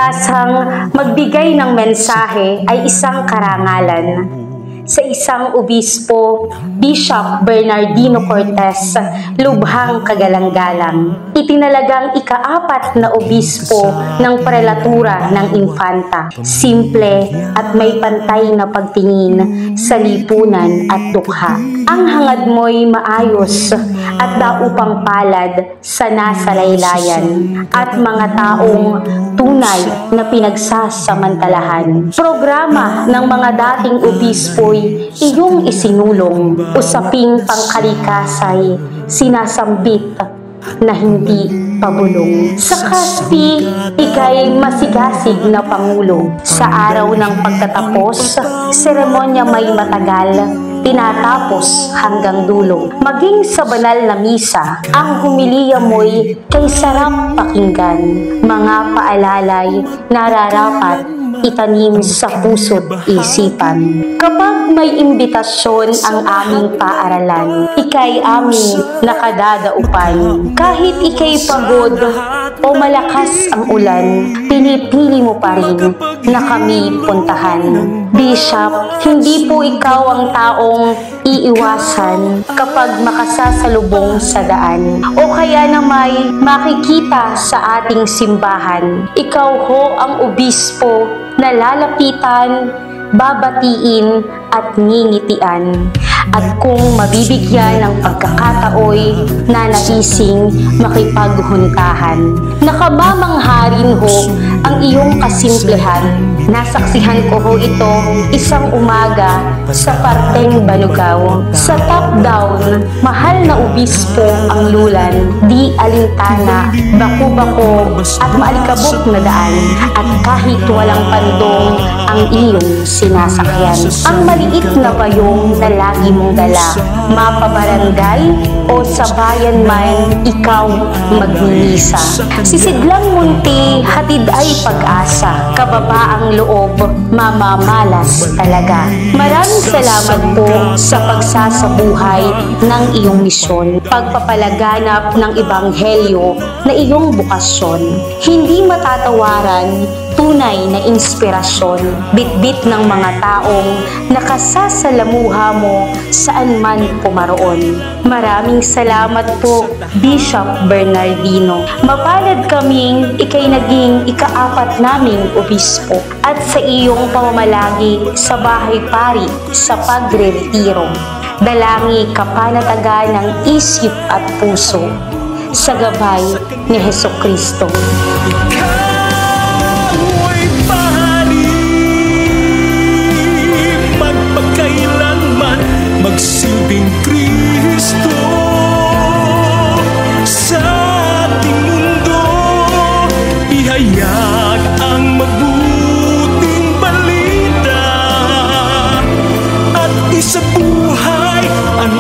Karampasang magbigay ng mensahe ay isang karangalan. Sa isang obispo, Bishop Bernardino Cortez, lubhang kagalang-galang. Itinalagang ika-4 na obispo ng prelatura ng Infanta. Simple at may pantay na pagtingin sa lipunan at dukha. Ang hangad mo'y maayos at daupang palad sa nasalaylayan at mga taong tunay na pinagsasamantalahan. Programa ng mga dating obispo'y iyong isinulong, usaping pangkalikasay, sinasambit na hindi pabulong. Sa Kaspi, ika'y masigasig na pangulo. Sa araw ng pagtatapos, seremonya may matagal, tinatapos hanggang dulo. Maging sa banal na misa, ang humiliya mo'y kay sarap pakinggan. Mga paalalay nararapat itanim sa puso't isipan. Kapag may imbitasyon ang aming paaralan, ika'y aming nakadadaupan. Kahit ika'y pagod o malakas ang ulan, pinipili mo pa rin na kami puntahan. Bishop, hindi po ikaw ang taong iiwasan kapag makasasalubong sa daan o kaya na may makikita sa ating simbahan. Ikaw ho ang obispo na lalapitan, babatiin at ngingitian. At kung mabibigyan ng pagkakataoy na naising makipaghuntahan. Nakamamangharin ho ang iyong kasimplehan. Nasaksihan ko ho ito isang umaga sa parteng Banugaw. Sa top down, mahal na obispo ang lulan, di alintana, baku-bako at maalikabok na daan. At kahit walang pandong ang iyong sinasakyan. Ang maliit na bayong na lagi mong dala, mapabarangay o sa bayan man ikaw magninisa. Sisidlang munti, hatid ay pag-asa, kababaang loob, mamamalas talaga. Maraming salamat po sa pagsasabuhay ng iyong misyon, pagpapalaganap ng ebanghelyo na iyong bukasyon. Hindi matatawaran, tunay na inspirasyon, bitbit ng mga taong nakasasalamuha mo saan man pumaroon. Maraming salamat po, Bishop Bernardino. Mapalad kaming ikay naging ika-4 naming obispo at sa iyong pamamalagi sa bahay pari sa pagre-retiro. Dalangi kapanatagan ng isip at puso sa gabay ni Hesukristo. Magsilbing Kristo sa ating mundo, ihayag ang mabuting balita at isabuhay ang